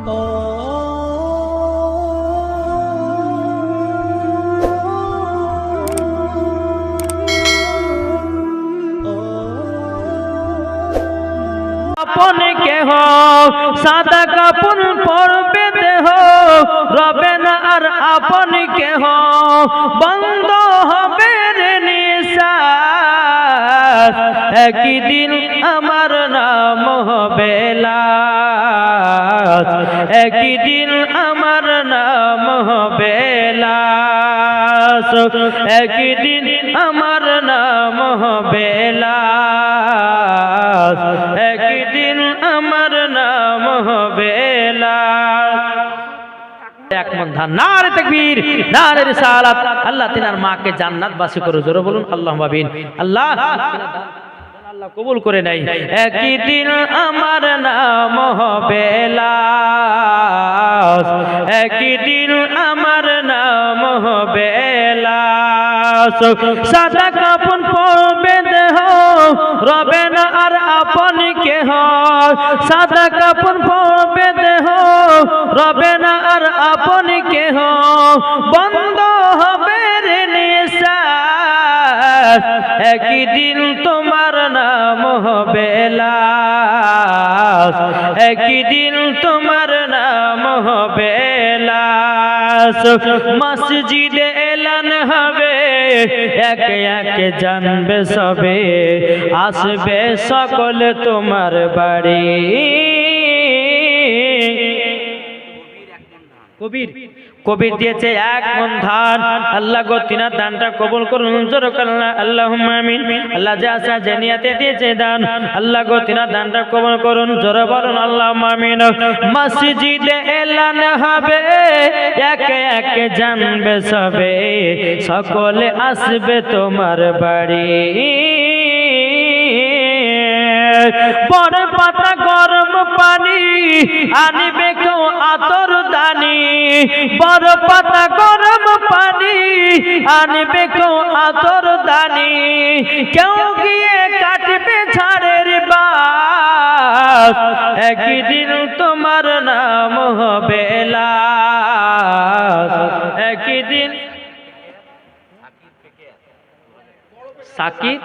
আপন কেহ সাদা কাপন পরবে দেহ রবে না আর আপন কেহ বন্ধ হবে রে নিঃশ্বাস একই দিন আমার নাম হবে লাশ একই দিন আমার নাম হবে লাশ একই দিন আমার নাম হবে লাশ একই দিন আমার নাম হবে লাশ। এক মন ধান নারে তাকবীর নারে রিসালাত। আল্লাহ তিনার মাকে জান্নাতবাসী করে জোরে বলুন আল্লাহুম্মা আমিন। আল্লাহ আল্লাহ কবুল করে নাই। একই দিন আমার নাম হবে লাশ একই দিন আমার নাম হবে লাশ সাদা কাপন পরবে দেহ রবে না আর আপন কেহ সাদা কাপন পরবে দেহ রবে না আর আপন কেহ বন্ধ হবে রে নিঃশ্বাস একই দিন তোমার নাম হবে লাশ একই দিন তোমার নাম হবে লাশ মসজিদে এলান হবে একে একে জানবে সবে আসবে সকলে তোমার বাড়ি। কবির কবির দিয়েছে এক মন ধান। আল্লাহ গো তিনার দানটা কবুল করুন জোরে আল্লাহ আল্লাহুম্মা আমিন। আল্লাহ যা আসা যে নিয়াতে দিয়েছে দান আল্লাহ গো তিনার দানটা কবুল করুন জোরে বলুন আল্লাহুম্মা আমিন। মসজিদে এলান হবে একে একে জানবে সবে সকলে আসবে তোমার বাড়ি। বড় পাতা গরম পানি আনিবে কেউ আতর দানি বড় পাতা গরম পানি আনিবে কেউ আতর দানি কেউ গিয়ে কাটবে ঝাড়ের বাস একই দিন তোমার নাম হবে লাশ একই দিন সাকিব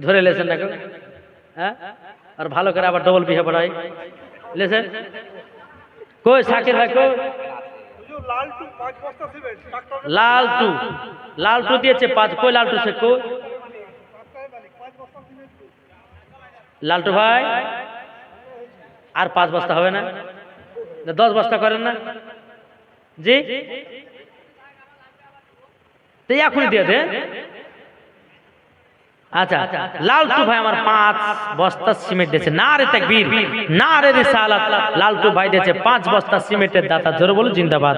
ধরে লেছেন না কেউ হ্যাঁ আর ভালো করে আবার ডবল পিঠা পড়াই লেছেন কই সাকির ভাই কই লালটু দিয়েছে 5 কই লালটু সে কই লালটু ভাই আর 5 বস্তা হবে না 10 বস্তা করেন না জি তো এখনই দিয়ে দেন। আচ্ছা লালটু ভাই আমার 5 বস্তা সিমেন্ট দিয়েছে নারে তাকবীর নারে রিসালাত। লালটু ভাই দিয়েছে 5 বস্তা সিমেন্টের দাতা জোরে বলুন জিন্দাবাদ।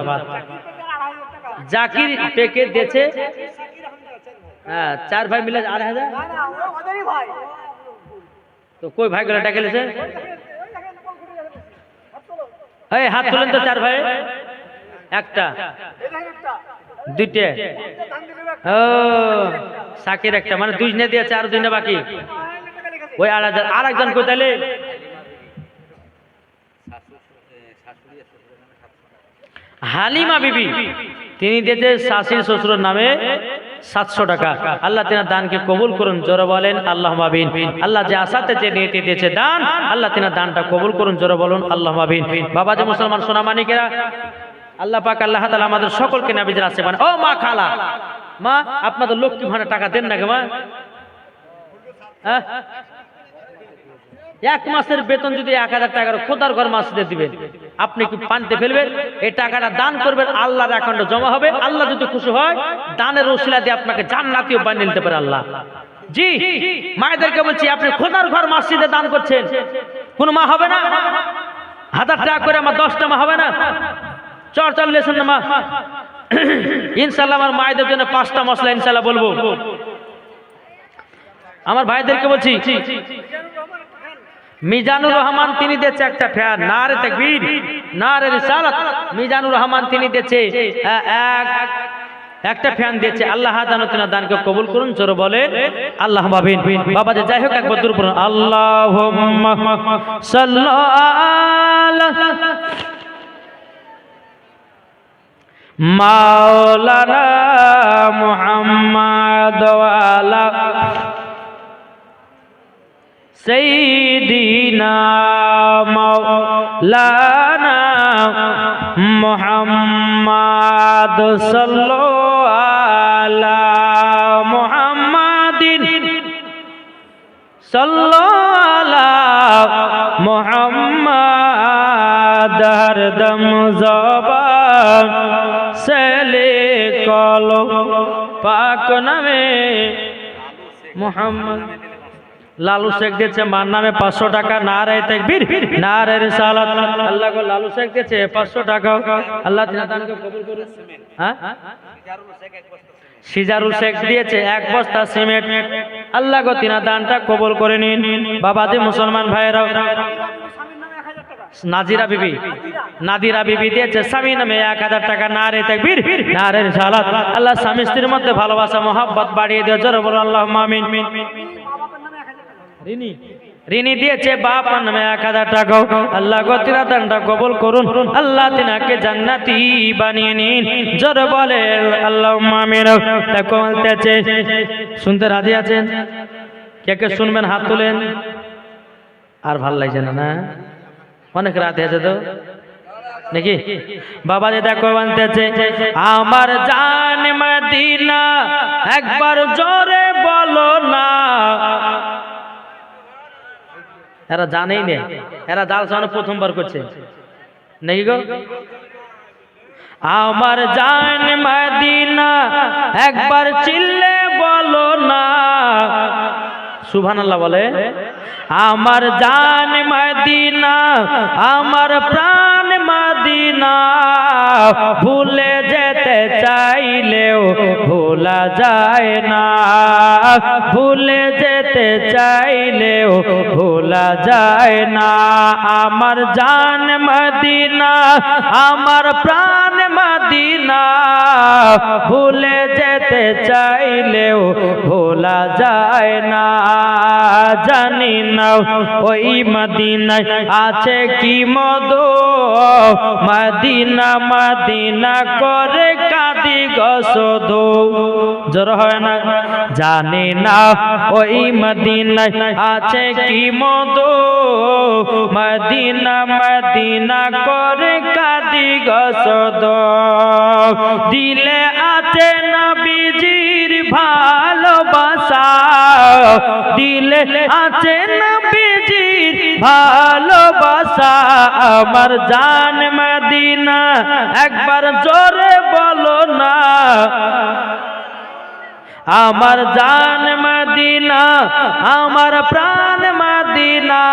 জাকির পেকে দিয়েছে হ্যাঁ 4 ভাই মিলে 8,000 তো কই ভাই গুলো ডেকে লেছে এই হাত তুলেন তো 4 ভাই একটা দুইটা ও সাকির একটা মানে 2 নে দিয়েছে আর 2 নে বাকি ওই 8,000 আর একজন কই তাইলে হালিমা বিবি তিনি দিয়েছে শাশুড়ি শ্বশুরের নামে 700 টাকা। আল্লাহ তিনার দানকে কবুল করুন জোরে বলেন আল্লাহুম্মা আমিন। আল্লাহ যে আশাতে যে নিয়তে দিয়েছে দান আল্লাহ তিনার দানটা কবুল করুন জোরে বলুন আল্লাহুম্মা আমিন। বাবা যে মুসলমান সোনা মানিকেরা আল্লাহ পাক আল্লাহ তাআলা আমাদের সকলকে নবীর রাস্তায় বানান। ও মা খালা মা আপনাদের লক্ষ্মী ভান্ডার টাকা দেন না গে মা হ্যাঁ 1 মাসের বেতন যদি 1000 টাকার খোদার ঘর মাসিদে দিবেন আপনি কি পানিতে ফেলবেন এই টাকাটা দান করবেন আল্লাহর অ্যাকাউন্টে জমা হবে আল্লাহ যদি খুশি হয় দানের ওসিলা দিয়ে আপনাকে জান্নাতীয় বানিয়ে নিতে পারে আল্লাহ। জি মায়েদেরকে বলছি আপনি খোদার ঘর মাসিদে দান করছেন কোন মা হবে না 1000 টাকা করে আমার 10টা মা হবে না চল লেছেন না মা ইনশাআল্লাহ আমার মায়েদের জন্য 5টা মশলা ইনশাআল্লাহ বলবো। আমার ভাইদেরকে বলছি মিজানুর রহমান তিনি দিয়েছে একটা ফ্যান নারে তাকবীর নারে রিসালাত। মিজানুর রহমান তিনি দিয়েছে একটা ফ্যান দিয়েছে, আল্লাহ জানো তিনার দানকে কবুল করুন, জোরে বলেন আল্লাহ মাবিন। বাবা যে যাই হোক একবার দূর পড়ুন, আল্লাহুম্মা সাল্লি আলা মাওলানা মুহাম্মাদ ওয়া আলা সাইয়্যিদিনা মাওলানা মুহাম্মাদ সাল্লাল্লাহু আলা মুহাম্মাদিন সাল্লাল্লাহু আলা মুহাম্মাদ হরদম জবান সেলে কলো পাক নামে মুহাম্মদ। লালু শেখ দিয়েছে মার নামে 500 টাকা, নারে তাকবীর নারে রিসালাত। আল্লাহ গো লালু শেখ দিয়েছে 500 টাকা, আল্লাহ তিনার দানকে কবুল করুন। হ্যাঁ সিজারুল শেখ দিয়েছে 1 বস্তা সিমেন্ট, আল্লাহ গো তিনার দানটা কবুল করে নিন। বাবাজি মুসলমান ভাইরা, নাদিরা বিবি দিয়েছে স্বামী নামে 1000 টাকা, নারে তাকবীর নারে রিসালাত। আল্লাহ স্বামী স্ত্রীর মধ্যে ভালোবাসা মহব্বত বাড়িয়ে দিও, জোরে বলো আল্লাহুম্মা আমিন। রিনি দিয়েছে বাবার নামে 1000 টাকা, আল্লাহ গো তিনার দানটা কবুল করুন, আল্লাহ তিনাকে জান্নাতি বানিয়ে নিন, জোরে বলেন আল্লাহুম্মা আমিন। দেখো বলতেছে শুনতে রাজি আছেন? কে কে শুনবেন হাত তুলেন। আর ভাল লাগছে না? না অনেক রাত আছে তো নাকি? বাবা যে দেখো বলতেছে আমার জান মদিনা একবার জোরে বলো না। এরা জানেই না, এরা জালসানো প্রথমবার করছে নাকি গো? আমার জান মদিনা একবার চিল্লে বলো না, সুবহানাল্লাহ বলে। আমার জান মদিনা আমার প্রাণ মদিনা, ভুলে যেতে চাইলেও ভোলা যায় না, ভুলে যেতে চাইলেও ভোলা যায় না। আমার জান মদিনা আমার প্রাণ মদিনা, ভুলে যেতে চাইলেও ভোলা যায় না। জানি না ওই মদিনায় আছে কি মধু, মদিনা মদিনা করে কাঁদি গো শুধু, জোর হয় না? জানি না ওই মদিনায় আছে কি মধু, মদিনা মদিনা করে কাঁদি গো শুধু। দিলে আছে নবীজির ভালোবাসা, দিলে আছে নবীজির ভালোবাসা। আমার জান মদিনা একবার জোরে বলো না, আমার জান মদিনা আমার প্রাণ মদিনা,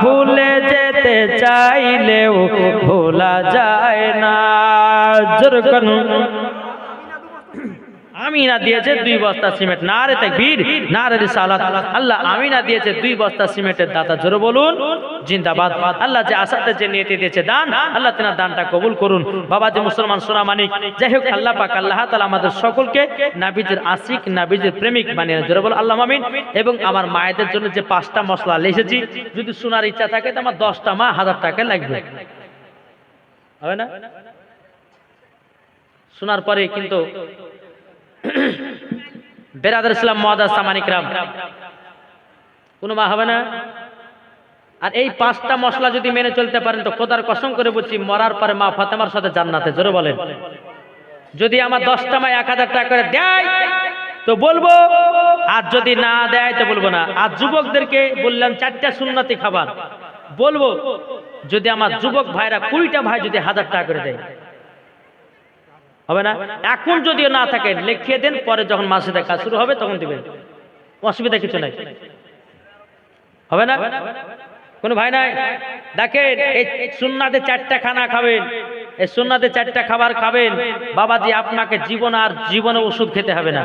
ভুলে যেতে চাইলেও ভোলা যায় না। জোরে কানু আমিনা দিয়েছে 2 বস্তা সিমেন্ট, নারে তাকবীর নারে রিসালাত। আল্লাহ আমিনা দিয়েছে 2 বস্তা সিমেন্টের দাতা, জোরে বলুন জিন্দাবাদ। আল্লাহ যে আসাতে যে নিয়তে দিয়েছে দান, আল্লাহ তিনার দানটা কবুল করুন। বাবা যে মুসলমান সোনা মানিক, যাই হোক আল্লাহ পাক আল্লাহ তাআলা আমাদের সকলকে নাবিজের আশিক নাবিজের প্রেমিক বানিয়ে, জোরে বল আল্লাহ আমিন। এবং আমার মায়েদের জন্য যে 5টা মশলা লিখেছি, যদি শোনার ইচ্ছা থাকে তো আমার 10টা মা 1000 টাকা লাগবে, হবে না? শোনার পরে কিন্তু বেরাদার ইসলাম মুআদ্দাস সামানিকরাম কোনো মা হবে না। আর এই 5টা মশলা যদি মেনে চলতে পারেন তো খোদার কসম করে বলছি মরার পরে মা ফাতেমার সাথে জান্নাতে, জোরে বলেন। যদি আমার 10টা মা 1000 টাকা করে দেয় তো বলবো, আর যদি না দেয় তো বলবো না। আর যুবকদেরকে বললাম 4টা সুন্নতি খাবার বলবো, যদি আমার যুবক ভাইরা 20টা ভাই যদি 1000 টাকা করে দেয় হবে না? এখন যদিও না থাকে লিখিয়ে দেন, পরে যখন মাসে কাজ শুরু হবে তখন দিবেন, অসুবিধা কিছু নাই, হবে না? কোনো ভাই নাই? দেখেন এই সুন্নাতে 4টা খানা খাবেন, এই সুন্নাতে 4টা খাবার খাবেন, বাবাজি আপনাকে জীবন আর জীবনে ওষুধ খেতে হবে না।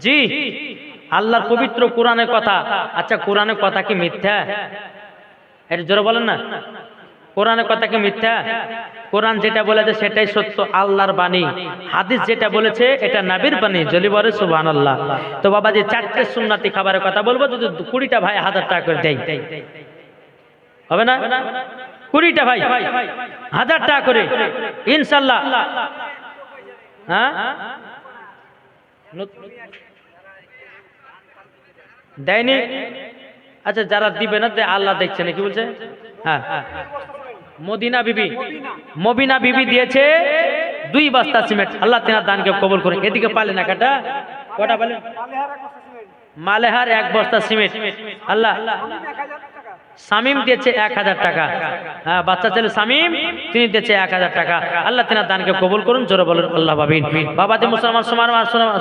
জি আল্লাহর পবিত্র কোরআনের কথা। আচ্ছা কোরআনের কথা কি মিথ্যা? এটা জোরে বলেন না। কোরআনের কথা কি মিথ্যা? কোরআন যেটা বলেছে সেটাই সত্য, আল্লাহর বাণী। হাদিস যেটা বলেছে এটা নবীর বাণী। জলি বলে সুবহানাল্লাহ। তো বাবাজি, 4টে সুন্নতি খাবারের কথা বলবো, যদি 20টা ভাই 1000 টাকা করে দেয় হবে না? 20টা ভাই 1000 টাকা করে ইনশাআল্লাহ। হ্যাঁ, দেয়নি? আচ্ছা, যারা দিবে না আল্লাহ দেখছে না, কি বলছে? হ্যাঁ, মদিনা বিবি দিয়েছে 2 বস্তা সিমেন্ট। আল্লাহ তেনার দানকে কবুল করে। এদিকে পালে না কাটা কটা পালে? মালেহার 1 বস্তা সিমেন্ট। আল্লাহ। শামিম দিয়েছে 1000 টাকা। হ্যাঁ, বাচ্চা ছেলে শামিম, তিনি দিয়েছে 1000 টাকা। আল্লাহ তেনার দানকে কবুল করুন, জোরে বলুন আল্লাহ আমিন। বাবাজি, মুসলমান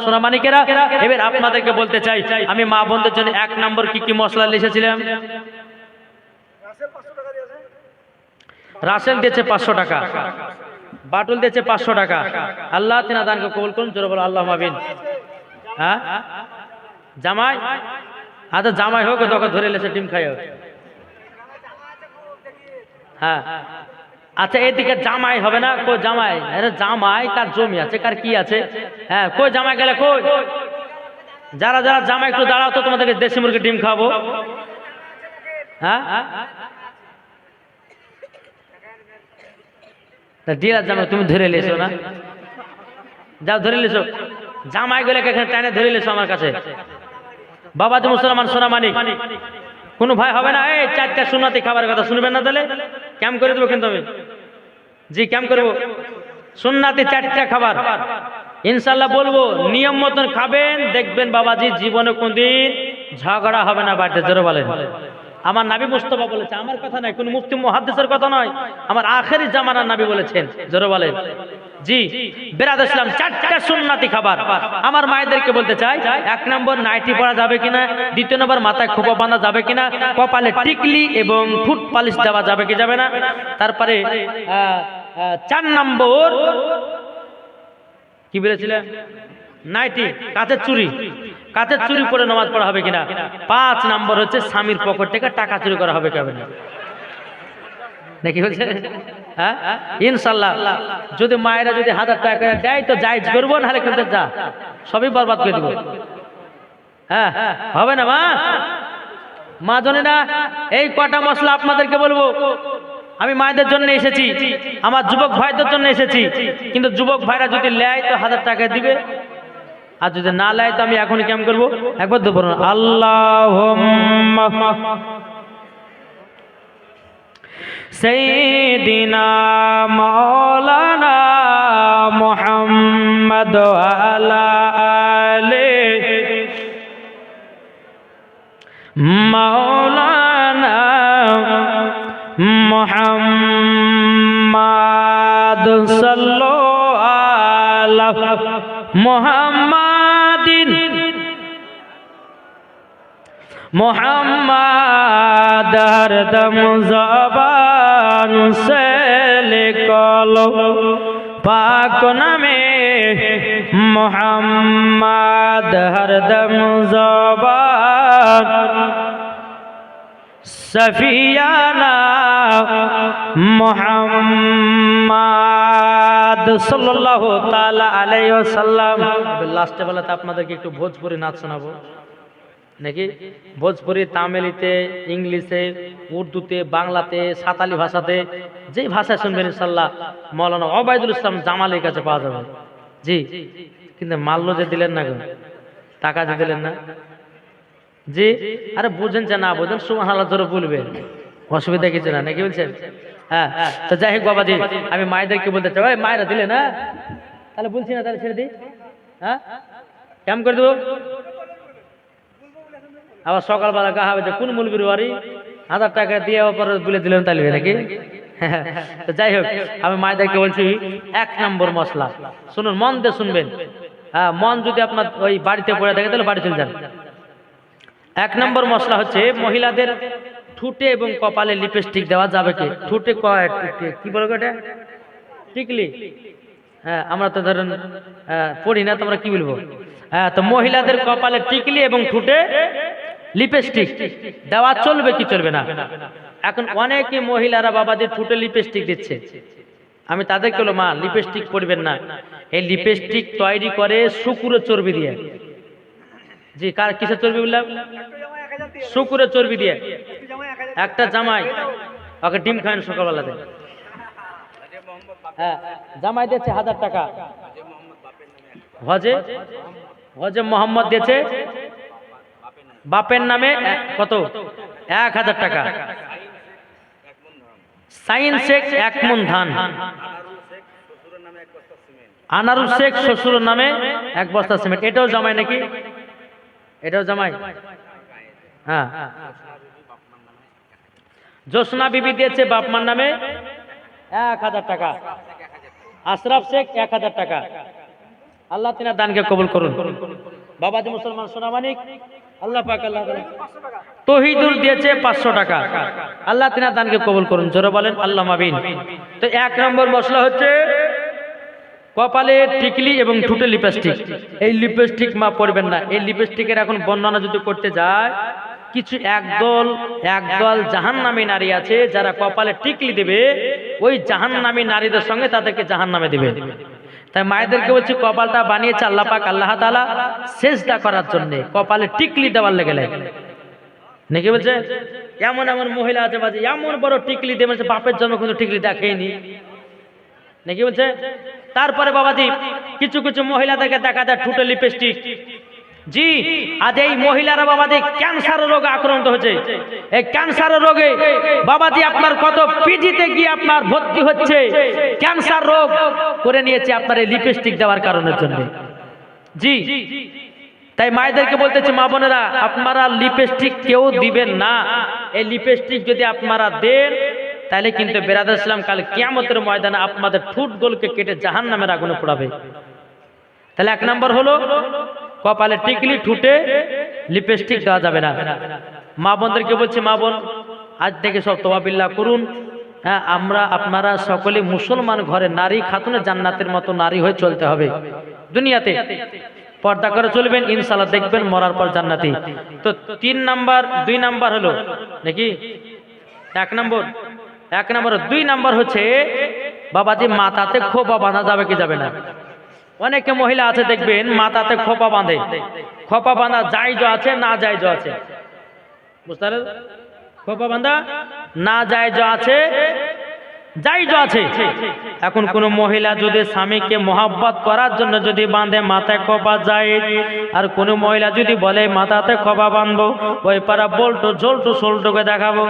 সোনামানিকেরা, এবার আপনাদেরকে বলতে চাই, আমি মা বোনদের জন্য 1 নম্বর কি কি মশলা লিখেছিলাম? রাসেল দিয়েছে 500 টাকা, বাটুল দিয়েছে 500 টাকা। আল্লাহ তেনার দানকে কবুল করুন, জোরে বলুন আল্লাহ আমিন। হ্যাঁ, জামাই, আচ্ছা জামাই হোক, তোকে ধরে লেছে ডিম খাই হোক। হ্যাঁ, আচ্ছা এদিকে জামাই হবে না? কই জামাই? আরে জামাই কার জমি আছে, কার কি আছে? হ্যাঁ, কই জামাই গেলে কই? যারা যারা জামাই একটু দাঁড়াও তো, তোমাদেরকে দেশি মুরগি ডিম খাবো। হ্যাঁ, ডিলার জামাই তুমি ধরে লেছো না? যাও ধরে লেছো, জামাই গুলো এখানে টানে ধরে লেছো আমার কাছে। বাবাজি মুসলমান সোনামানিক, কোন ভাই হবে না? এই 4টা সুন্নতি খাবারের কথা শুনবেন না? তাহলে ক্যাম্প করে দেবো কিন্তু আমি। জি, ক্যাম্প করবো। সুন্নতি 4টা খাবার ইনশাআল্লাহ বলবো, নিয়ম মতন খাবেন, দেখবেন বাবাজি জীবনে কোনদিন ঝগড়া হবে না বাড়িতে। জোরে বলেন। আমার নবী মুস্তাফা বলেছে, আমার কথা নয়, কোন মুফতি মুহাদ্দিসের কথা নয়, আমার আখেরি জামানার নবী বলেছেন। জোরে বলেন। জি বেরাদর ইসলাম, 4টা সুন্নতি খাবার আমার মায়েদেরকে বলতে চাই। 1 নম্বর নাইটি পরা যাবে কিনা, 2 নম্বর মাথায় খোপা বাঁধা যাবে কিনা, কপালে টিকলি এবং ঠোঁট পালিশ দেওয়া যাবে কি যাবে না, তারপরে 4 নম্বর কি বলেছিলেন? নাইটি, কাচের চুরি পরে নামাজ পড়া হবে কিনা। 5 নম্বর হচ্ছে স্বামীর পকেট থেকে টাকা চুরি করা হবে কেমন নাকি বলছে? হ্যাঁ, ইনশাআল্লাহ যদি মায়েরা যদি 1000 টাকা দেয় তো জায়েজ করবো, নাহলে কিন্তু যা সবই বরবাদ করে দেবো। হ্যাঁ, হবে না মা জনেরা? এই কটা মশলা আপনাদেরকে বলবো। আমি মায়েদের জন্য এসেছি, আমার যুবক ভাইদের জন্য এসেছি, কিন্তু যুবক ভাইরা যদি নেয় তো 1000 টাকা দিবে, আর যদি না নেয় তো আমি এখনই কেমন করবো? একবার তো বলুন আল্লাহুম্মা সাইয়্যিদিনা মাওলানা মুহাম্মদ ওয়া আলা আলিহি মাওলানা মুহাম্মদ সাল্লাল্লাহু আলা মুহাম্মাদিন মুহাম্মদ হরদম জবান সে লিখলো পাক নামে মুহাম্মদ হরদম জবান সফিয়ানা মুহাম্মদ সাল্লাল্লাহু তাআলা আলাইহি ওয়াসাল্লাম। লাস্টে বেলাতে আপনাদেরকে একটু ভোজপুরি নাচ শোনাবো নাকি? ভোজপুরি, তামিলিতে, ইংলিশে, উর্দুতে, বাংলাতে, সাঁতালি ভাষাতে, যে ভাষায় শুনবেন ইনশাআল্লাহ মাওলানা ওবায়দুল ইসলাম জামালের কাছে পাওয়া যাবে। জি, কিন্তু মাল্য যে দিলেন না গো, টাকা যে দিলেন না। জি, আরে বুঝেন যে না বুঝেন সুবহানাল্লাহ জোরে বলবেন, অসুবিধা কিছু না, নাকি বলছেন? হ্যাঁ, তো যাই হোক বাবাজি, আমি মায়েদেরকে বলতে চাই, ওই মায়েরা দিলে না, তাহলে বলছি না, তাহলে ছেড়ে দিই। হ্যাঁ, কেমন করে দেবো? আবার সকালবেলা গা হবে যে কোন মুলবির বাড়ি 1000 টাকা দিয়ে পরে বলে দিলেন, তাহলে নাকি? তো যাই হোক, আমি মায়েদেরকে বলছি 1 নম্বর মশলা শুনুন, মন দিয়ে শুনবেন। হ্যাঁ, মন যদি আপনার ওই বাড়িতে পড়ে থাকে তাহলে বাড়ি চলে যান। 1 নম্বর মশলা হচ্ছে মহিলাদের ঠোঁটে এবং কপালে লিপস্টিক দেওয়া যাবে কি? ঠোঁটে কি বলবো এটা? টিকলি। হ্যাঁ, আমরা তো ধরেন পড়ি না, তোমরা কি বলবো? হ্যাঁ, তো মহিলাদের কপালে টিকলি এবং ঠোঁটে লিপস্টিক দেওয়া চলবে কি চলবে না? এখন অনেকে মহিলারা বাবাদের ঠোঁটে লিপস্টিক দিচ্ছে, আমি তাদেরকে বলো মা লিপস্টিক পরবেন না, এই লিপস্টিক তৈরি করে শুকুরের চর্বি দিয়ে। জি, কার কিসের চর্বি বললাম? শুকুরের চর্বি দিয়ে। একটা জামাই ওকে ডিম খায় সকালবেলাতে, হ্যাঁ জামাই দিয়েছে 1000 টাকা, হজে হজে মোহাম্মদ দিয়েছে বাপের নামে কত 1000 টাকা, সাইন শেখ 1 মণ ধান, আনারুল শেখ শ্বশুরের নামে 1 বস্তা সিমেন্ট। এটাও জামাই নাকি? এটাও জামাই? হ্যাঁ। জোসনা বিবি দিয়েছে বাপমার নামে 1000 টাকা, আশরাফ শেখ 1000 টাকা। আল্লাহ তিনার দানকে কবুল করুন। বাবাজি মুসলমান সোনামানিক আল্লাহ পাক আল্লাহ তহিদুল দিয়েছে 500 টাকা, আল্লাহ তিনার দানকে কবুল করুন। জোরে বলেন আল্লাহ আমিন। তো 1 নম্বর মশলা হচ্ছে কপালে টিকলি এবং ঠোঁটে লিপস্টিক। এই লিপস্টিক মা পরবেন না। এই লিপস্টিকের এখন বর্ণনা যদি করতে যায়, কিছু একদল জাহান্নামী নারী আছে যারা কপালে টিকলি দেবে, ওই জাহান্নামী নারীদের সঙ্গে তাদেরকে জাহান্নামে দেবে। তাই মায়েদেরকে বলছি কপালটা বানিয়েছে আল্লাহ পাক আল্লাহ তাআলা সেজদা করার জন্য, কপালে টিকলি দেওয়ার লেগে নাকি বলছে। এমন এমন মহিলা আছে বাজে এমন বড় টিকলি দেবে, বাপের জন্য কোনো টিকলি দেখেনি নাকি বলছে। তারপরে বাবাজি কিছু কিছু মহিলাদেরকে দেখা যায় ঠোঁটে লিপস্টিক। জি, আজ এই মহিলারা বাবাজি ক্যান্সার রোগে আক্রান্ত হচ্ছে। এই ক্যান্সার রোগে বাবাজি আপনার কত পিজিতে গিয়ে আপনার ভর্তি হচ্ছে, ক্যান্সার রোগ করে নিয়েছে আপনার এই লিপস্টিক দেওয়ার কারণের জন্য। জি, তাই মায়েদেরকে বলতেছি মা বোনেরা আপনারা লিপস্টিক কেউ দিবেন না। এই লিপস্টিক যদি আপনারা দেন তাহলে কিন্তু বেরাদার ইসলাম কাল কিয়ামতের ময়দানে আপনাদের ঠোঁটগুলোকে কেটে জাহান্নামের আগুনে পোড়াবে। তাহলে 1 নম্বর হলো কপালে টিকলি ঠোঁটে লিপস্টিক দেওয়া যাবে না। মা বোনদেরকে বলছি মা বোন আজ থেকে সব তওয়াবিল্লাহ করুন। হ্যাঁ, আপনারা সকলে মুসলমান ঘরে নারী খাতুনে জান্নাতের মতো নারী হয়ে চলতে হবে। দুনিয়াতে পর্দা করে চলবেন, ইনশাআল্লাহ দেখবেন মরার পর জান্নাতি। তো 3 নাম্বার 2 নাম্বার হলো নাকি 1 নম্বর 2 নাম্বার হচ্ছে বাবাজি মাথাতে খোপা বাঁধা যাবে কি যাবে না। অনেকে মহিলা আছে দেখবেন মাথাতে খোপা বাঁধে। খোপা বাঁধা জায়েজ আছে না জায়েজ আছে, বুঝতে পারলেন? খোপা বাঁধা না জায়েজ আছে, জায়েজ আছে। এখন কোন মহিলা যদি স্বামীকে মোহাব্বত করার জন্য যদি বাঁধে মাথায় খোপা জায়েজ, আর কোন মহিলা যদি বলে মাথাতে খোপা বাঁধবো ওই পাড়া বল্টু জল্টু সোল্টুকে দেখাবো,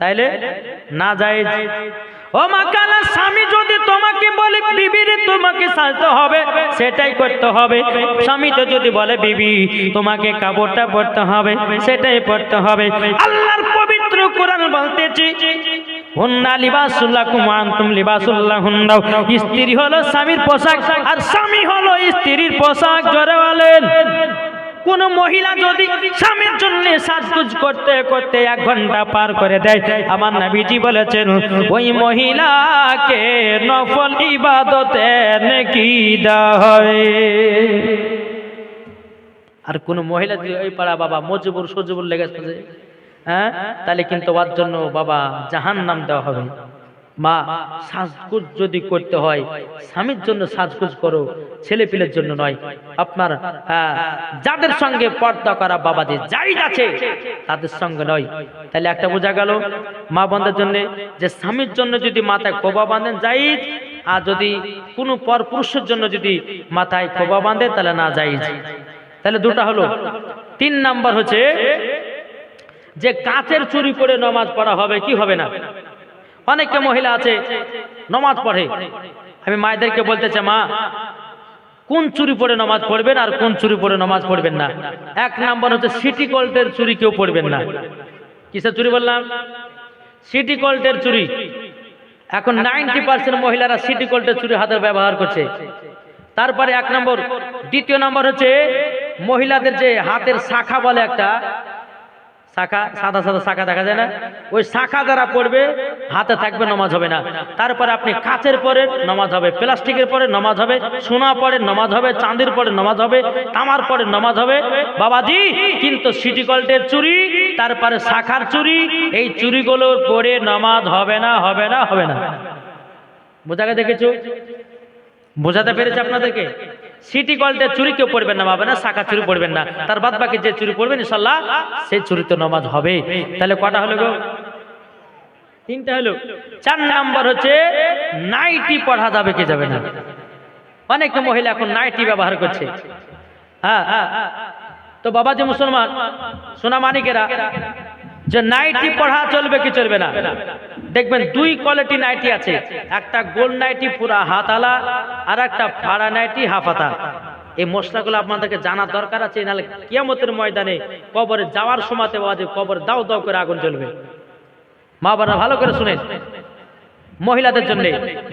তাইলে না জায়েজ। ও মা কালা স্বামী যদি তোমাকে বলে বিবি রে তোমাকে সাজতে হবে সেটাই করতে হবে। স্বামী তো যদি বলে বিবি তোমাকে কাপড়টা পরতে হবে সেটাই পরতে হবে। আল্লাহর পবিত্র কোরআন বলতেছে হুন্না লিবাসুল লাকুম ওয়া আনতুম লিবাসুল লাহুন্না। স্ত্রী হলো স্বামীর পোশাক আর স্বামী হলো স্ত্রীর পোশাক। জোরে বলেন। কোন মহিলা যদি স্বামীর জন্য সাজগুজ করতে করতে 1 ঘন্টা পার করে দেয়, আমার নবীজি বলেছেন ওই মহিলাকে নফল ইবাদতের নেকি দেওয়া হয়। আর কোন মহিলা যদি ওই পাড়া বাবা মজবুর সজবুর লেগেছে, হ্যাঁ, তাহলে কিন্তু ওর জন্য বাবা জাহান্নাম দেওয়া হবে। মা সাজগুজ যদি করতে হয় স্বামীর জন্য সাজগুজ করো, ছেলে পিলের জন্য নয়। আপনার যাদের সঙ্গে পর্দা করা বাবাজি জায়েজ আছে তাদের সঙ্গে নয়। তাহলে একটা বোঝা গেল মা বোনদের জন্য যে স্বামীর জন্য যদি মাথায় খোপা বাঁধেন জায়েজ, আর যদি কোনো পরপুরুষের জন্য যদি মাথায় খোপা বাঁধে তাহলে না জায়েজ। তাহলে দুটা হলো। 3 নাম্বার হচ্ছে যে কাচের চুরি পরে নামাজ পড়া হবে কি হবে না। অনেকে মহিলা আছে নামাজ পড়ে, আমি মায়েদেরকে বলতে চাই মা কোন চুরি পরে নামাজ পড়বেন আর কোন চুরি পরে নামাজ পড়বেন না। 1 নাম্বার হচ্ছে সিটি গোল্ডের চুরি কেউ পড়বেন না। কিসের চুরি বললাম? সিটি গোল্ডের চুরি। এখন 90% মহিলারা সিটি গোল্ডের চুরি হাতের ব্যবহার করছে। তারপরে 1 নম্বর। 2 নম্বর হচ্ছে মহিলাদের যে হাতের শাখা বলে একটা, শাখা, সাদা সাদা শাখা দেখা যায় না, ওই শাখা যারা পড়বে হাতে থাকবে, নামাজ হবে না। তারপরে আপনি কাচের পরে নামাজ হবে, প্লাস্টিকের পরে নামাজ হবে, সোনা পরে নামাজ হবে, চাঁদির পরে নামাজ হবে, তামার পরে নামাজ হবে বাবাজি। কিন্তু সিটি গোল্ডের চুরি, তারপরে শাখার চুরি, এই চুরিগুলোর পরে নামাজ হবে না, হবে না, হবে না। বোঝা গেছে কিছু? বোঝাতে পেরেছে আপনাদেরকে? সিটি গোল্ডের চুরি কেউ পড়বেন না বাবা, না শাখা চুরি পড়বেন না, তার বাদ বাকি যে চুরি পড়বেন ইনশাল্লাহ সেই চুরি তো নামাজ হবে। তাহলে কটা হলো গো? 3টা হলো। 4 নাম্বার হচ্ছে নাইটি পড়া যাবে কি যাবে না? অনেক মহিলা এখন নাইটি ব্যবহার করছে। হ্যাঁ, তো বাবাজি মুসলমান সোনা মানিকেরা, যে নাইটি পড়া চলবে কি চলবে না? দেখবেন 2 কোয়ালিটি নাইটি আছে, একটা গোল নাইটি পুরা হাতালা, আর একটা ফাড়া নাইটি হাফাতা। এই মশলাগুলো আপনাদেরকে জানার দরকার আছে, নাহলে কিয়ামতের ময়দানে কবরে যাওয়ার সময়তে বাজে কবরে দাও দাও করে আগুন জ্বলবে। মা বাবা ভালো করে শুনেন, মহিলাদের জন্য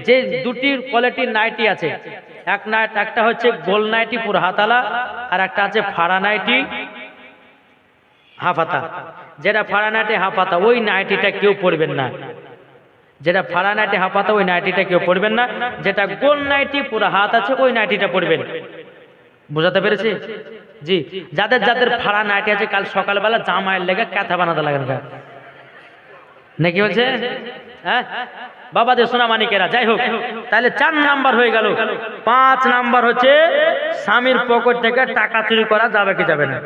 যে 2টি কোয়ালিটির নাইটি আছে, একটা হচ্ছে গোল নাইটি পুরা হাতালা, আর একটা আছে ফাড়া নাইটি হাফাতা। যেটা ফাড়া নাইটি হাফাতা ওই নাইটিটা কেউ পরবেন না, যেটা ফাড়া নাইটি হাফাতা ওই নাইটিটা কেউ পরবেন না, যেটা গোল নাইটি পুরো হাত আছে ওই নাইটিটা পরবেন। বুঝাতে পেরেছি? জি, যাদের যাদের ফাড়া নাইটি আছে কাল সকালবেলা জামাইয়ের লেগে কাঁথা বানাতে লাগেন নাকি বলছে? হ্যাঁ বাবা যে সোনা মানিকেরা, যাই হোক, তাহলে 4 নাম্বার হয়ে গেল। 5 নাম্বার হচ্ছে স্বামীর পকেট থেকে টাকা চুরি করা যাবে কি যাবে না?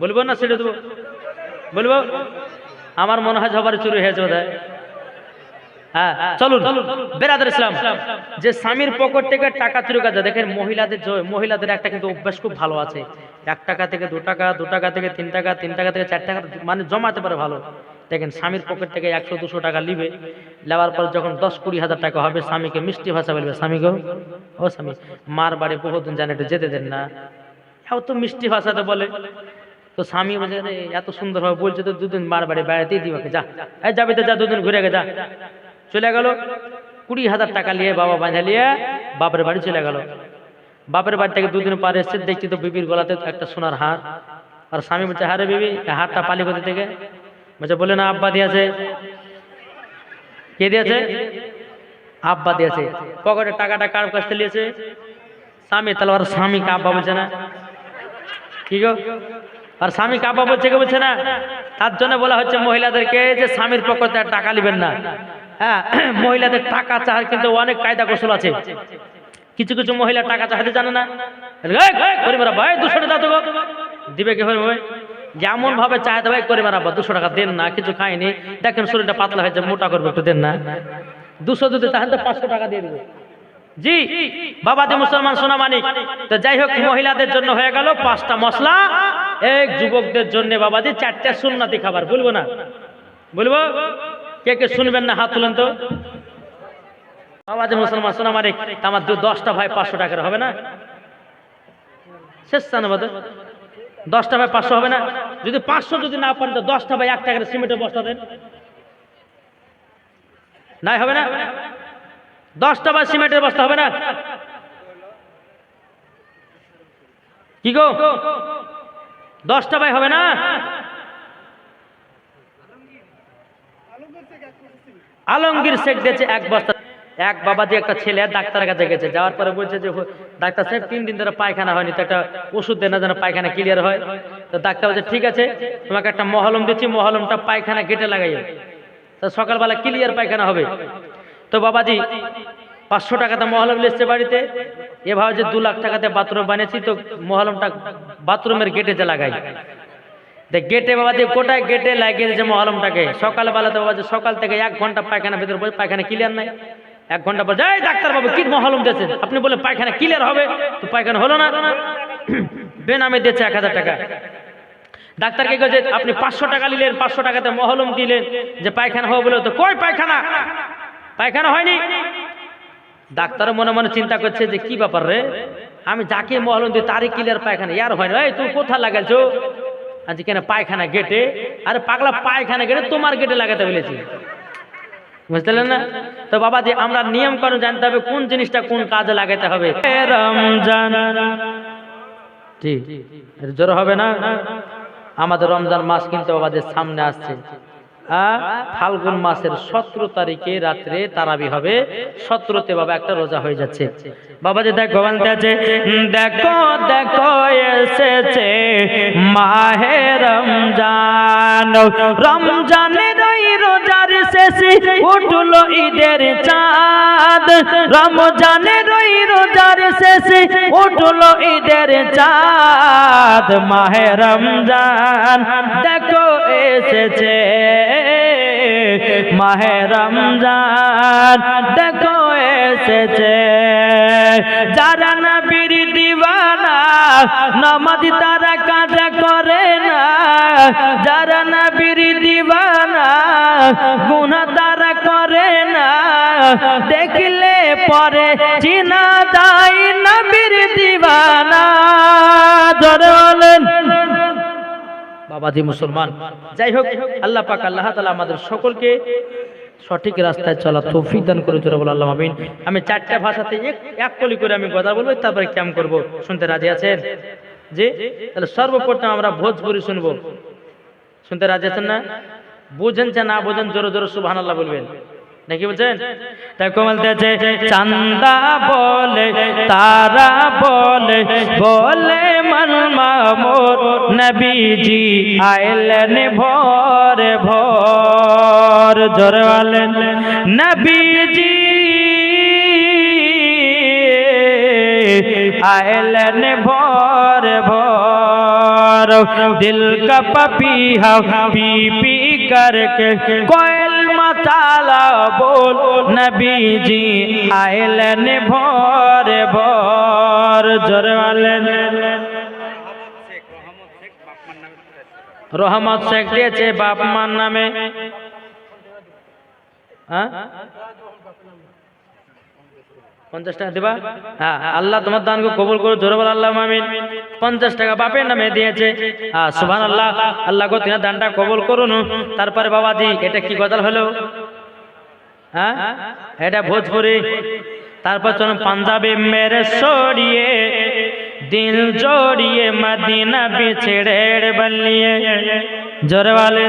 বলবো না সেটা দেবো? বলবো? আমার মনে হয় সবার চুরি হয়েছে বোধ হয়। হ্যাঁ চলুন বেরাদার ইসলাম, যে স্বামীর পকেট থেকে টাকা চুরি করা, দেখেন মহিলাদের একটা কিন্তু অভ্যাস খুব ভালো আছে, 1 টাকা থেকে 2 টাকা, 2 টাকা থেকে 3 টাকা, 3 টাকা থেকে 4 টাকা মানে জমাতে পারে ভালো। দেখেন স্বামীর পকেট থেকে 100-200 টাকা নিবে, নেওয়ার পর যখন 10-20 হাজার টাকা হবে স্বামীকে মিষ্টি ভাষা বলবে, স্বামীকে ও স্বামী মার বাড়ি বহুদিন জানে একটু যেতে দেন না, তো মিষ্টি ভাষাতে বলে। তো স্বামী বলছে এত সুন্দর ভাবে বলছে তো 2 দিন মার বাড়ি বেড়াতে দিবাকে, যা এই যাবি তো যা, 2 দিন ঘুরে গে যা। চলে গেল 20,000 টাকা নিয়ে, বাবা বাঁধা নিয়ে বাপের বাড়ি চলে গেল। বাপের বাড়ি থেকে 2 দিন পরে এসছে, দেখছি তো বিবির গলাতে একটা সোনার হার। আর স্বামী বলছে হারে বিবি হারটা পালি কোথা থেকে? বলছে বলে না আব্বা দিয়েছে। কে দিয়েছে? আব্বা দিয়েছে। পকেটে টাকাটা কার কাছ থেকে নিয়েছে? স্বামী। তাহলে আর স্বামীকে আব্বা বলছে না? কি গো? আর স্বামীকে আব্বা বলছে কে বলছে না? তার জন্য বলা হচ্ছে মহিলাদেরকে যে স্বামীর পকেটে টাকা নেবেন না। হ্যাঁ, মহিলাদের টাকা চাওয়ার কিন্তু অনেক কায়দা কৌশল আছে। কিছু কিছু মহিলা টাকা চাইতে জানে না, ভাই 200 টাকা দাও তো, দিবে কি হবে? যেমন ভাবে চাইতে ভাই করে মারাবা 200 টাকা দেন না, কিছু খাইনি, দেখেন শরীরটা পাতলা হয়েছে, মোটা করবে, একটু দেন না। 200 দিতে চাহেন তো 500 টাকা দিয়ে দেবে। জি বাবা যে মুসলমান সোনা মানিক, তো যাই হোক মহিলাদের জন্য হয়ে গেল 5টা মশলা, এক যুবকদের জন্য বাবাজি 4টা সুন্নতি খাবার। বলবো না? বলবো? কে কে শুনবেন না হাত তুলেন তো। বাবা যে মুসলমান সোনা মানিক, আমার 10টা ভাই 500 টাকার হবে না? শেষ না বাদে 10টা ভাই 500 হবে না? যদি 500 যদি না পারেন তো 10টা ভাই 1 টাকার সিমেন্টের বস্তা দেন, নাই হবে না? 10টা ভাই সিমেন্টের বস্তা হবে না? কি গো 10টা ভাই হবে না? আলমগীর শেখ দিয়েছে 1 বস্তা। এক বাবাজি একটা ছেলে ডাক্তারের কাছে গেছে, যাওয়ার পরে বলছে যে ডাক্তার সাহেব 3 দিন ধরে পায়খানা হয়নি, তো একটা ওষুধ দেন না যেন পায়খানা ক্লিয়ার হয়। তো ডাক্তার বলছে ঠিক আছে, তোমাকে একটা মহলম দিচ্ছি, মহলমটা পায়খানা গেটে লাগাইও, তো সকালবেলা ক্লিয়ার পায়খানা হবে। তো বাবাজি 500 টাকাতে মহলম এসছে বাড়িতে, এভাবে যে 2 লাখ টাকাতে বাথরুম বানিয়েছি, তো মহলমটা বাথরুমের গেটে যে লাগাই, গেটে বাবাজি গোটায় গেটে লাগিয়ে দিয়েছে মহলমটাকে। সকালবেলাতে বাবাজি সকাল থেকে 1 ঘন্টা পায়খানা ভিতরে বসে, পায়খানা ক্লিয়ার নাই। 1 ঘন্টা পর যাই ডাক্তার বাবু কি মহলম দিয়েছেন আপনি? বলে পায়খানা ক্লিয়ার হবে, তো পায়খানা হলো না, বেনামে দিয়েছে 1000 টাকা। ডাক্তারকে বলছে আপনি 500 টাকা নিলেন, 500 টাকাতে মহলম দিলেন যে পায়খানা হবে বলে, তো কই পায়খানা হয়নি। ডাক্তার মনে মনে চিন্তা করছে যে কি ব্যাপার রে, আমি যাকে মহলম দিই তারই ক্লিয়ার পায়খানা, ইয়ার হয় না, এই তুই কোথায় লাগাইছো? আজ কেন পায়খানা গেটে? আরে পাগলা পায়খানা গেটে তোমার গেটে লাগাতে বলেছি, বুঝতে পারলেন না? তো বাবাজি আমরা নিয়ম কানুন জানতে হবে, কোন জিনিসটা কোন কাজে লাগাতে হবে। রমজান জি জোর হবে না? আমাদের রমজান মাস কিন্তু আমাদের সামনে আসছে। ফাল্গুন মাসের 17 তারিখে রাত্রে তারাবি হবে, 17তে বাবা একটা রোজা হয়ে যাচ্ছে। বাবাজি দেখো বলতে আছে, দেখো দেখো এসেছে মাহে রমজান, রমজানের ওই রোজার শেষে উঠলো ঈদের চাঁদ, রমজানের ওই রোজার শেষে উঠলো ঈদের চাঁদ, মাহে রমজান দেখো এসেছে, মাহে রমজান দেখো এসেছে। যারা নবীর দিওয়ানা নামাজ তারা কাজা করে না, যারা নবীর দিওয়ানা গুনাহ তারা করে না, দেখলে পরে চিনা যায় নবীর দিওয়ানা। জোরে বলেন বাবাজি মুসলমান। যাই হোক, আল্লাহ পাক আল্লাহ তাআলা আমাদের সকলকে সঠিক রাস্তায় চলা তৌফিক দান করে। জোরে বলো আল্লাহ আমিন। আমি 4টা ভাষাতে এক কলি করে আমি কথা বলবো, তারপরে ক্যাম্প করব। শুনতে রাজি আছেন? জি। তাহলে সর্বপ্রথম আমরা ভোজপুরি শুনবো। শুনতে রাজি আছেন না? বুঝেন যে না বুঝেন জোরে জোরে সুবহানাল্লাহ বলবেন, নাকি বলছেন? তাই বলতেছে, চান্দা বলে তারা বলে বলে মন মামুর নবীজি আইলেন ভোর ভোর। জোরে বলেন নবীজি आयलन भोर भोर, दिल का पपीहा पी पी करके कोयल मसाला बोल, नबी जी आयलन भोर भोर। जोरे वाले রহমত শেখ দিয়েছে বাপ মার নামে। হ্যাঁ 50 টাকা দিবা? হ্যাঁ, আল্লাহ তোমার দানকে কবুল করো। জোরে বল আল্লাহ আমিন। 50 টাকা বাপের নামে দিয়েছে। হ্যাঁ সুবহানাল্লাহ, আল্লাহ গো তোমার দানটা কবুল করুন। তারপরে বাবাজি এটা কি গজল হলো? হ্যাঁ এটা ভোজপুরি। তারপর চলুন পাঞ্জাবি, মেরে सोड़िए दिल जोड़िए मदीना बिछड़े बलिए। जोरे वाले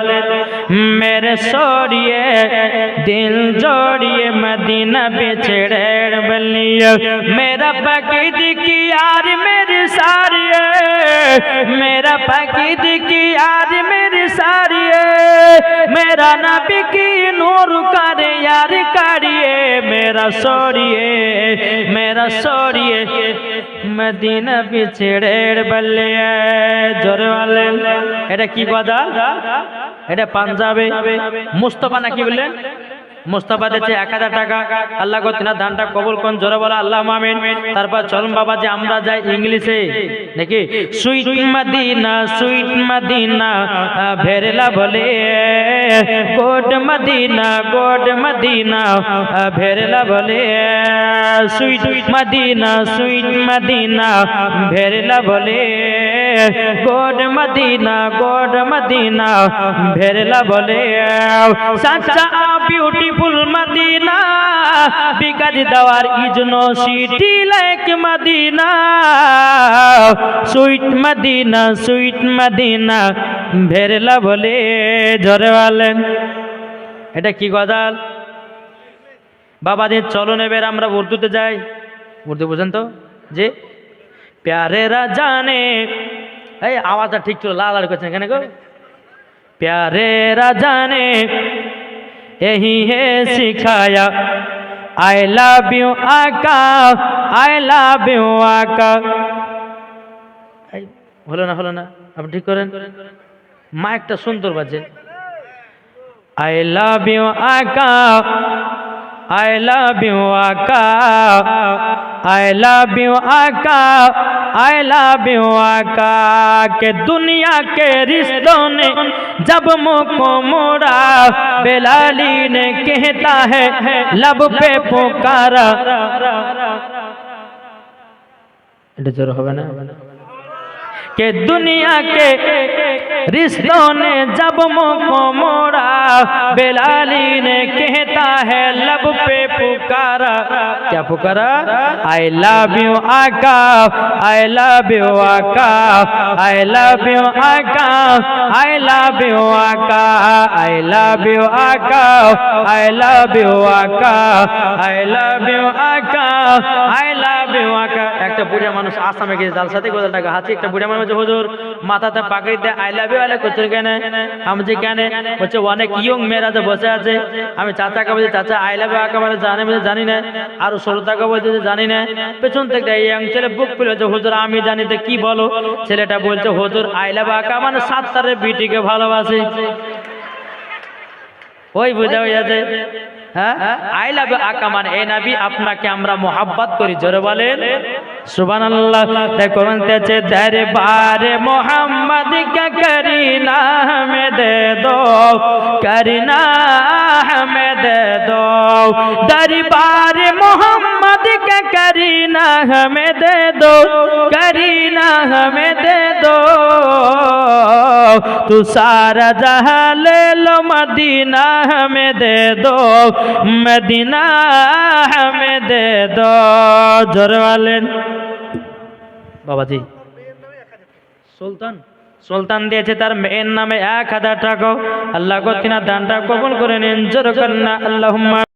मेरे सोड़िए दिल जोड़िए मदीना बिछड़े बलिए, मेरा पकीद की यार मेरी सारी, मेरा पकीद की यार मेरी सारी, मेरा नबी की नूर कर यार करिए, मेरा सोड़िए मदीना बिछड़े बलिए। जोरे वाले এটা কি কথা? এটা পাঞ্জাবে। মুস্তাফা নাকি বললেন? মুস্তাফা দিয়েছে 1000 টাকা। আল্লাহ গো তিনার দানটা কবুল করুন। জোরে বলা আল্লাহ আমিন। তারপর চলুন বাবা যে আমরা যাই ইংলিশে নাকি। সুইট মদিনা ভেরলা বলে, গোড মদিনা ভেরলা বলে, সুইট মদিনা ভেরলা বলে, গোড মদিনা ভেরলা বলে। সাচ্চা beautiful Madina because there is no city like Madina, sweet Madina भेरला बोले। जोरे वालेन এটা কি গজাল? বাবাদের চলো এবার আমরা উর্দুতে যাই। উর্দু বুঝেন তো? যে প্যারেরা জানে, এই আওয়াজটা ঠিক ছিল, লাল করছেন কেন গো? প্যারেরা জানে यही है सिखाया, आई लव यू आका, आई लव यू आका। হলো না আপনি ঠিক করেন, মাইকটা সুন্দর বাজে। आई लव यू आका, आई लव यू आका, आई लव यू आका, आई लव यू आका। के दुनिया के रिश्तों ने जब मुँह को मोड़ा, बेलाली ने कहता है लब पे पुकारा। এটা জোর হবে না? के दुनिया के रिश्तों ने जब मुझको मोड़ा, बेलाली ने कहता है लब पे पुकारा, क्या पुकारा? आई लव यू आका, आई लव यू आका, आई लव यू आका, आई लव यू आका, आई लव यू आका, आई लव यू आका, आई लव यू आका, आई लव यू आका। একটা বুড়া মানুষ আসামে গিয়ে জালসাতে গোদাল টাকা হাসি, একটা বুড়া মানুষ হুজুর মাথাতে পাগড়ি দিয়ে আই লাভ ইউ আলে করছে কেন? আমি যে কেন বলছে অনেক ইয়ং মেয়েরা যে বসে আছে, আমি চাচাকে বলছি চাচা আই লাভ ইউ আকা মানে জানে, বলছে জানি না। আর শ্রোতাকে বলছে যে জানি না। পেছন থেকে ইয়ং ছেলে বুক খুলে যে হুজুর আমি জানি, তো কি বলো? ছেলেটা বলছে হুজুর আই লাভ আকা মানে 7 তারের বিটিকে ভালোবাসে। ওই বুঝা হয়ে যাচ্ছে। হ্যাঁ, আই লাভ আকা মানে এই নবী আপনাকে আমরা মোহাব্বত করি, জোরে বলেন সুবহানাল্লাহ। দেখো বলতেছে দরবারে মোহাম্মদ কা করিনা হমেं दे दो, करीना हमें दे दो, दरबारे मोहम्मद का करीना हमें दे दो, करीना हमें दे दो, तू सारा जहां ले लो मदीना हमें दे दो, मदीना हमें दे दो, जोर वाले বাবাজি। সুলতান সুলতান দিয়েছে তার মেয়ের নামে 1000 টাকা। আল্লাহ গো তিনার দানটা কবুল করে নিন, জোর করেন না আল্লাহুম্মা।